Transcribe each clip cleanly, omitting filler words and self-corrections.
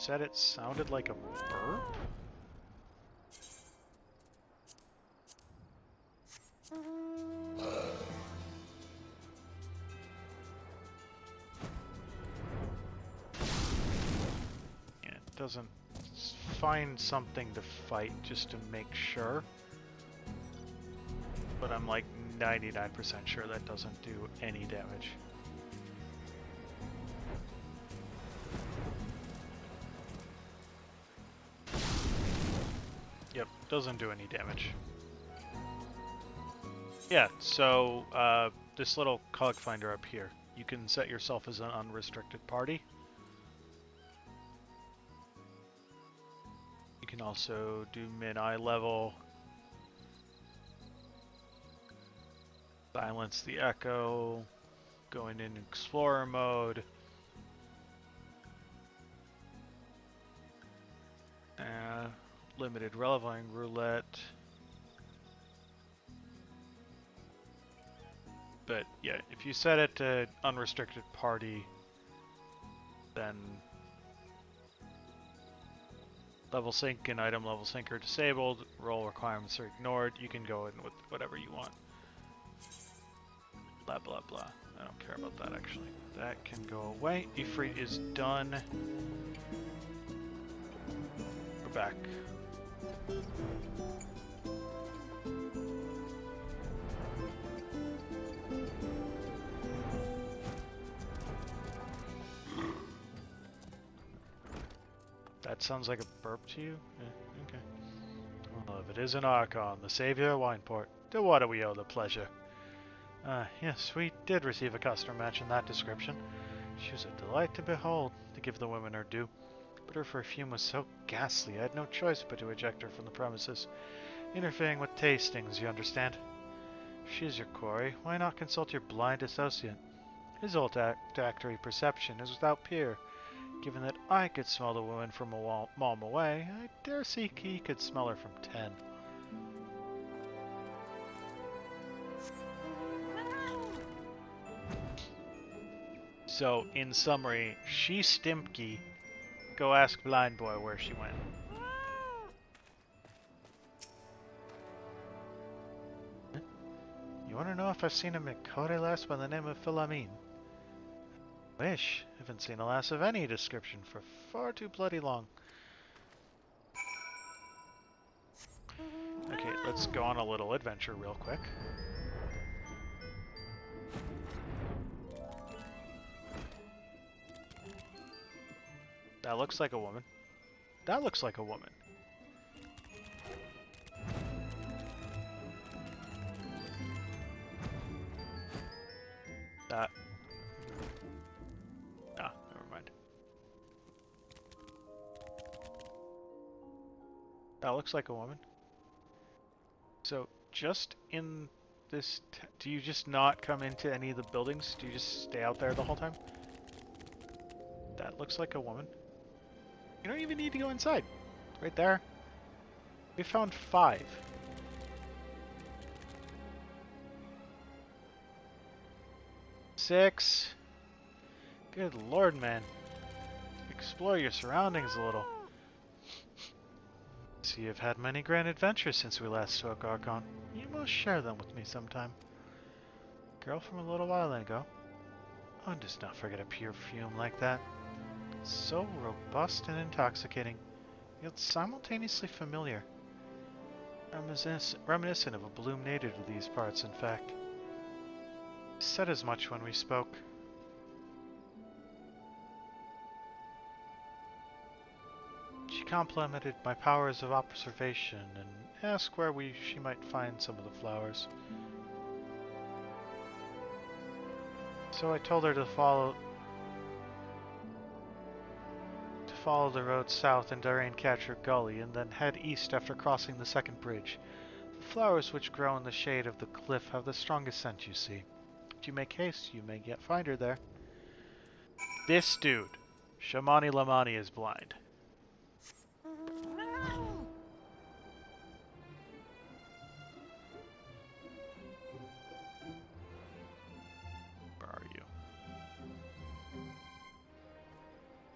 said it sounded like a burp? Yeah, it doesn't find something to fight just to make sure. But I'm like 99% sure that doesn't do any damage. Yep, doesn't do any damage. Yeah, so this little cog finder up here, you can set yourself as an unrestricted party. You can also do min-eye level, silence the echo, going in explorer mode, limited relevant roulette. But yeah, if you set it to unrestricted party, then level sync and item level sync are disabled, role requirements are ignored, you can go in with whatever you want. Blah blah blah. I don't care about that actually. That can go away. Ifrit is done. We're back. That sounds like a burp to you? Yeah, okay. Well, if it is an Archon, the savior of Wineport, to what do we owe the pleasure? Yes, we did receive a customer match in that description. She was a delight to behold, to give the women her due. But her perfume was so ghastly, I had no choice but to eject her from the premises. Interfering with tastings, you understand? If she is your quarry, why not consult your blind associate? His olfactory perception is without peer. Given that I could smell the woman from a mile away, I dare say he could smell her from 10. So, in summary, she's Stimpy. Go ask Blind Boy where she went. You want to know if I've seen a Miqo'te lass by the name of Philamine? Wish. Haven't seen a lass of any description for far too bloody long. Okay, let's go on a little adventure real quick. That looks like a woman. That looks like a woman. That. Ah, never mind. That looks like a woman. So, just in this... do you just not come into any of the buildings? Do you just stay out there the whole time? That looks like a woman. You don't even need to go inside. Right there. We found 5. Six. Good lord, man. Explore your surroundings a little. So you've had many grand adventures since we last spoke, Archon. You must share them with me sometime. Girl from a little while ago. One does not forget a perfume like that. So robust and intoxicating, yet simultaneously familiar. Reminiscent of a bloom native to these parts, in fact. I said as much when we spoke. She complimented my powers of observation and asked where she might find some of the flowers. So I told her to follow the road south into Raincatcher Gully and then head east after crossing the second bridge. The flowers which grow in the shade of the cliff have the strongest scent, you see. If you make haste, you may yet find her there. This dude, Shamani Lamani, is blind.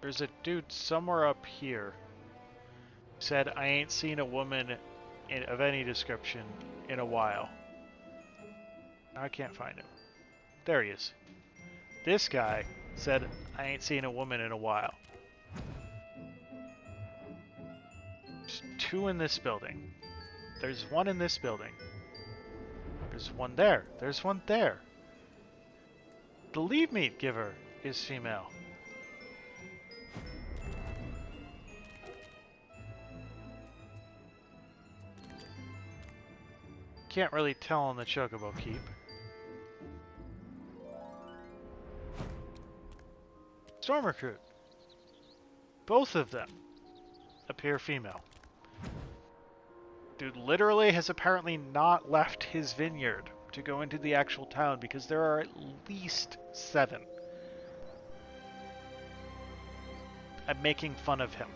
There's a dude somewhere up here. Said, I ain't seen a woman of any description in a while. I can't find him. There he is. This guy said, I ain't seen a woman in a while. There's 2 in this building. There's 1 in this building. There's 1 there. There's 1 there. The lead meat giver is female. Can't really tell on the Chocobo Keep. Storm Recruit. Both of them appear female. Dude literally has apparently not left his vineyard to go into the actual town because there are at least 7. I'm making fun of him.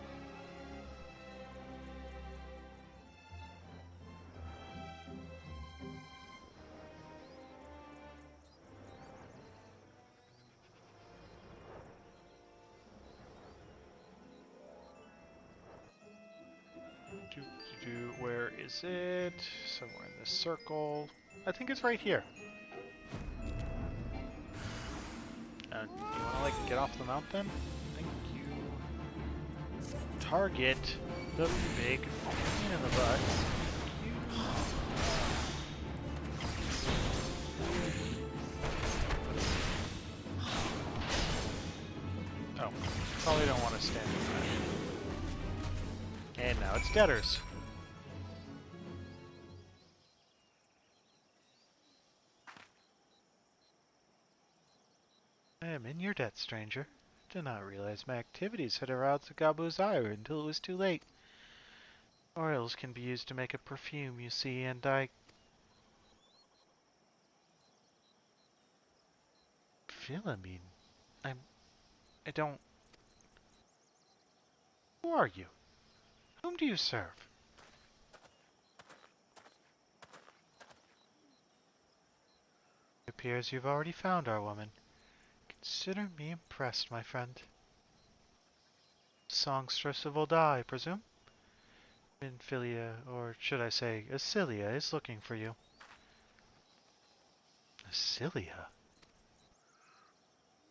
Where is it? Somewhere in this circle. I think it's right here. You want to, like, get off the mountain? Thank you. Target the big pain in the butt. Oh, probably don't want to stand in that. And now it's debtors. I am in your debt, stranger. Did not realize my activities had aroused the Gabu's ire until it was too late. Oils can be used to make a perfume, you see, and I I don't... Who are you? Whom do you serve? It appears you've already found our woman. Consider me impressed, my friend. Songstress of Oda, I presume? Minfilia, or should I say, Acilia, is looking for you. Acilia?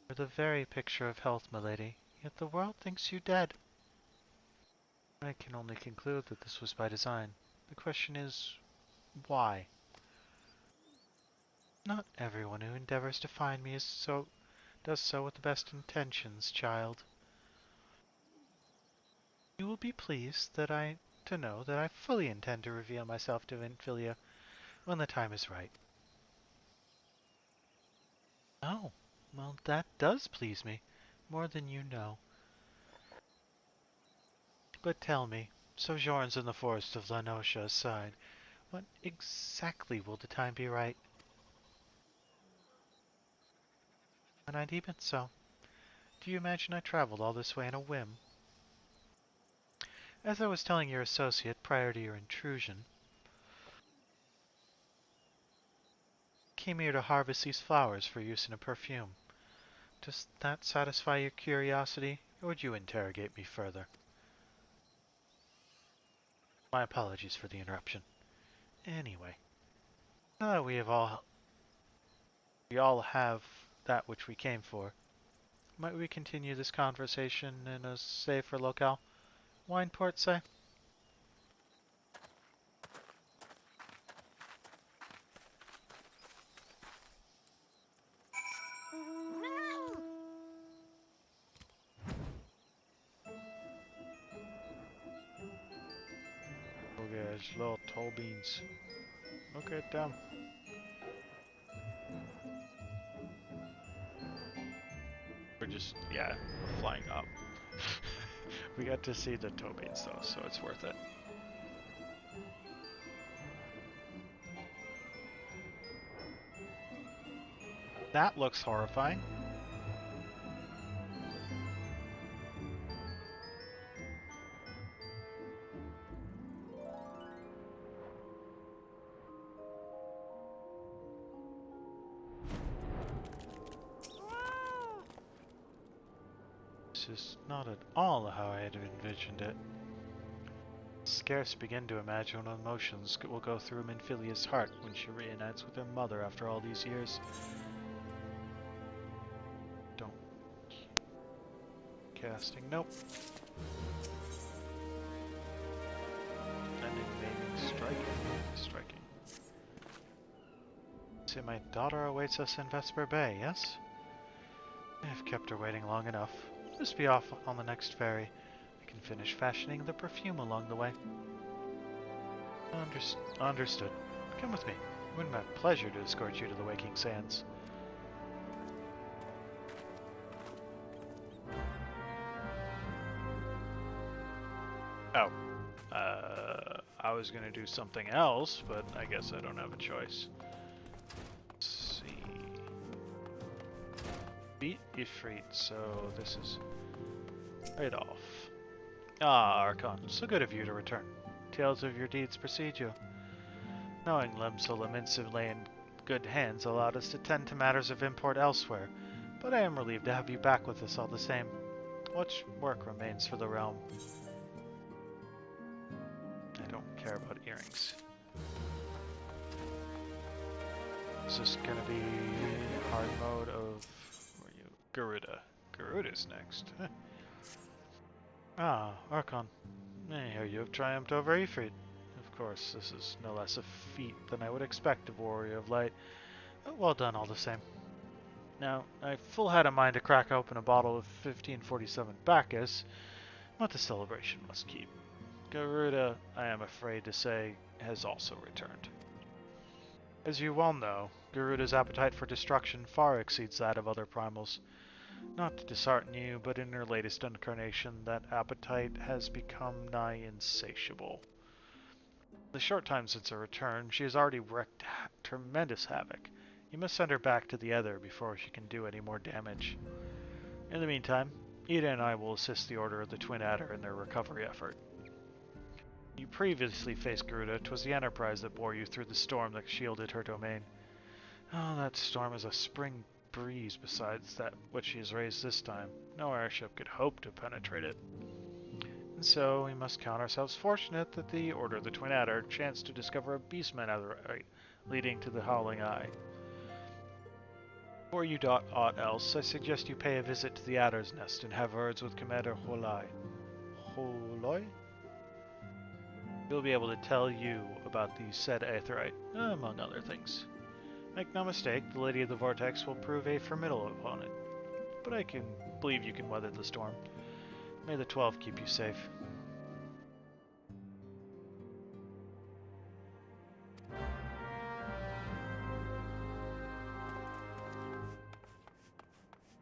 You're the very picture of health, milady, yet the world thinks you dead. I can only conclude that this was by design. The question is, why? Not everyone who endeavors to find me does so with the best intentions, child. You will be pleased to know that I fully intend to reveal myself to Minfilia when the time is right. Oh, well, that does please me, more than you know. But tell me, sojourns in the forest of La Noscia aside, when exactly will the time be right? And I deem it so. Do you imagine I traveled all this way in a whim? As I was telling your associate prior to your intrusion, I came here to harvest these flowers for use in a perfume. Does that satisfy your curiosity, or would you interrogate me further? My apologies for the interruption. Anyway, now that we all have that which we came for, might we continue this conversation in a safer locale? Wineport, say? Oh guys, little toe beans. Look at them. We're just, yeah, we're flying up. We got to see the toe beans though, so it's worth it. That looks horrifying. is not at all how I had envisioned it. Scarce begin to imagine what emotions will go through Minfilia's heart when she reunites with her mother after all these years. Don't. Casting, nope. Defending, maiming, striking. See, my daughter awaits us in Vesper Bay, yes? I've kept her waiting long enough. Just be off on the next ferry. I can finish fashioning the perfume along the way. Understood. Come with me. It would be my pleasure to escort you to the Waking Sands. Oh. I was gonna do something else, but I guess I don't have a choice. Let's see. Beat Ifrit, so this is right off. Ah, Archon, so good of you to return. Tales of your deeds precede you. Knowing Lemsel Imensive lay in good hands allowed us to tend to matters of import elsewhere, but I am relieved to have you back with us all the same. Much work remains for the realm. I don't care about earrings. Is this gonna be hard mode of... where are you? Garuda. Garuda's next. Ah, Archon. I hear you have triumphed over Ifrit. Of course, this is no less a feat than I would expect of Warrior of Light, but well done all the same. Now, I full had a mind to crack open a bottle of 1547 Bacchus, but the celebration must keep. Garuda, I am afraid to say, has also returned. As you well know, Garuda's appetite for destruction far exceeds that of other primals. Not to dishearten you, but in her latest incarnation, that appetite has become nigh insatiable. The short time since her return, she has already wreaked tremendous havoc. You must send her back to the Ether before she can do any more damage. In the meantime, Ida and I will assist the Order of the Twin Adder in their recovery effort. You previously faced Garuda. 'Twas the Enterprise that bore you through the storm that shielded her domain. Oh, that storm is a spring breeze besides that which she has raised this time. No airship could hope to penetrate it. And so we must count ourselves fortunate that the Order of the Twin Adder chanced to discover a beastman netherite leading to the Howling Eye. Before you do aught else, I suggest you pay a visit to the Adder's Nest and have words with Commander Holoi. Holoi? He'll be able to tell you about the said aetherite, among other things. Make no mistake, the Lady of the Vortex will prove a formidable opponent, but I can believe you can weather the storm. May the 12 keep you safe.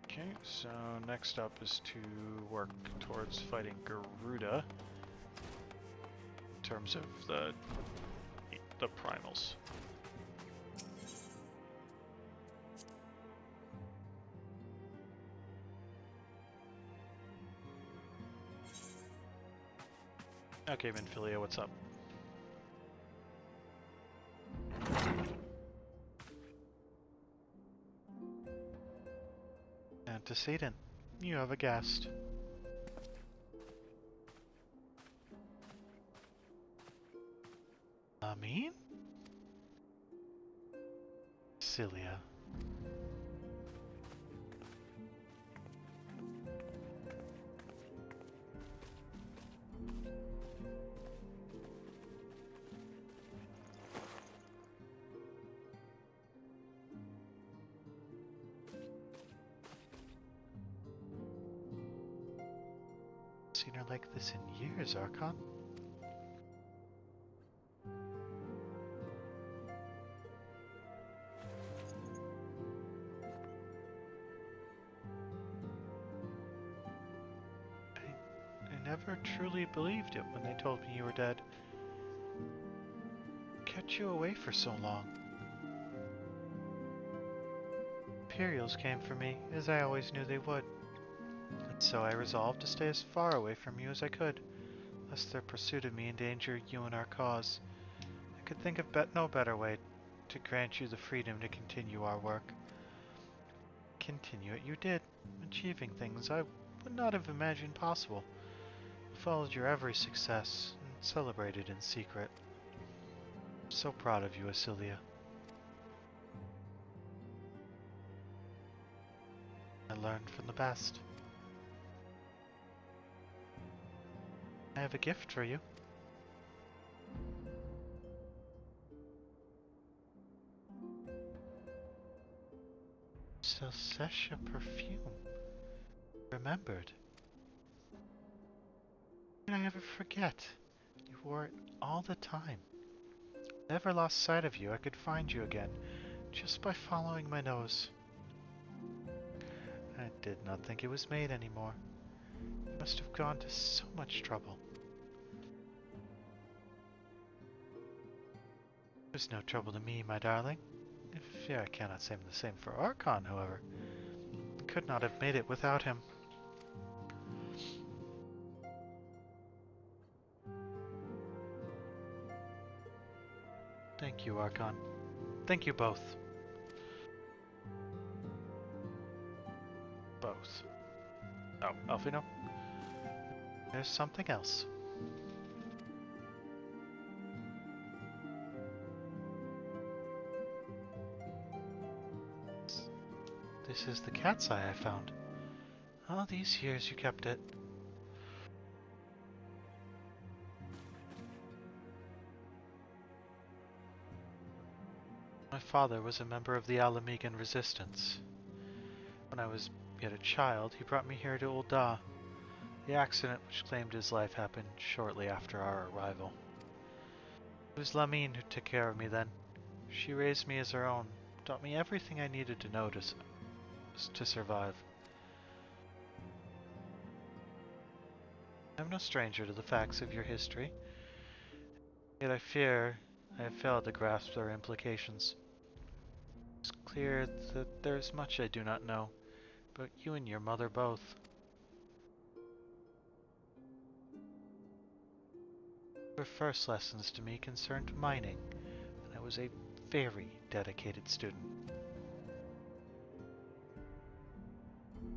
Okay, so next up is to work towards fighting Garuda in terms of the primals. Okay, Minfilia, what's up? Antecedent, you have a guest. Amin? Cilia. Seen her like this in years, Archon. I never truly believed it when they told me you were dead. Kept you away for so long. Imperials came for me, as I always knew they would. And so I resolved to stay as far away from you as I could, lest their pursuit of me endanger you and our cause. I could think of no better way to grant you the freedom to continue our work. Continue it you did, achieving things I would not have imagined possible. I followed your every success and celebrated in secret. I'm so proud of you, Asilia. I learned from the best. I have a gift for you. Celestia perfume. Remembered. How can I ever forget? You wore it all the time. Never lost sight of you. I could find you again just by following my nose. I did not think it was made anymore. You must have gone to so much trouble. It was no trouble to me, my darling. If I cannot say the same for Archon, however. I could not have made it without him. Thank you, Archon. Thank you both. Both. Oh, Alfino? There's something else. This is the cat's eye I found. All these years you kept it. My father was a member of the Alamegan resistance. When I was yet a child, he brought me here to Ul'dah. The accident which claimed his life happened shortly after our arrival. It was Lamine who took care of me then. She raised me as her own, taught me everything I needed to know to survive. I'm no stranger to the facts of your history, yet I fear I have failed to grasp their implications. It's clear that there's much I do not know, but you and your mother both. Your first lessons to me concerned mining, and I was a very dedicated student.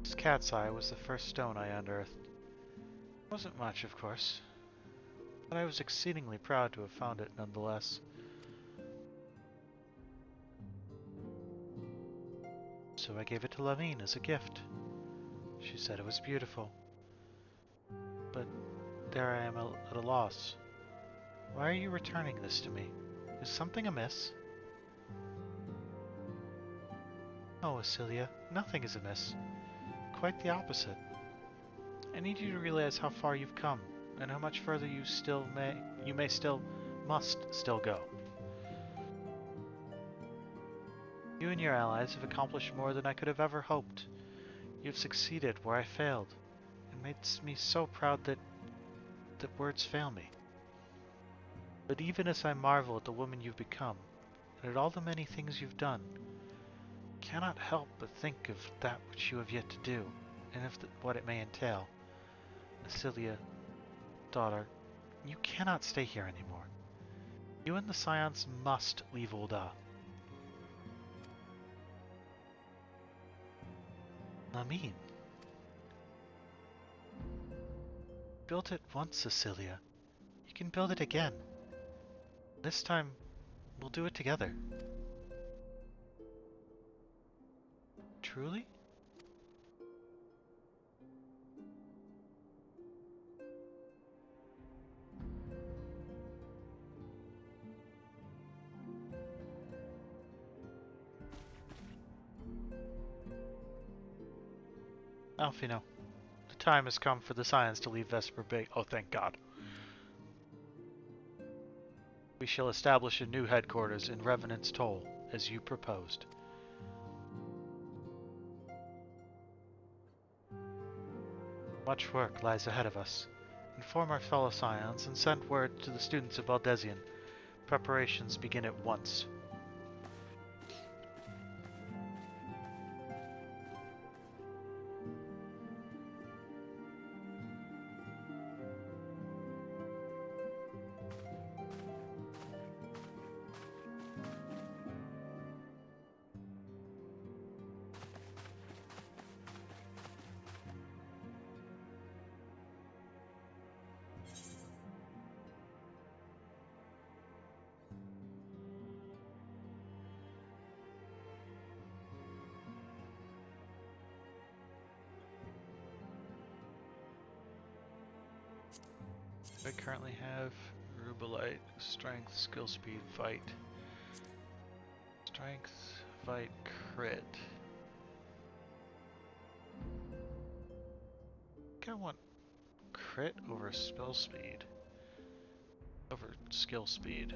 This cat's eye was the first stone I unearthed. It wasn't much, of course, but I was exceedingly proud to have found it nonetheless. So I gave it to Lavine as a gift. She said it was beautiful. But there I am at a loss. Why are you returning this to me? Is something amiss? Oh, Asilia, nothing is amiss. Quite the opposite. I need you to realize how far you've come, and how much further you must still go. You and your allies have accomplished more than I could have ever hoped. You have succeeded where I failed, and made me so proud that words fail me. But even as I marvel at the woman you've become, and at all the many things you've done, I cannot help but think of that which you have yet to do, and of what it may entail. Asilia, daughter, you cannot stay here anymore. You and the Scions must leave Ul'dah. Lamine. Built it once, Asilia. You can build it again. This time, we'll do it together. Truly? Alfino, the time has come for the Scions to leave Vesper Bay. Oh, thank God. We shall establish a new headquarters in Revenant's Toll, as you proposed. Much work lies ahead of us. Inform our fellow Scions and send word to the students of Valdesian. Preparations begin at once. I currently have? Rubelite, strength, skill speed, fight. Strength, fight, crit. I think I want crit over spell speed. Over skill speed.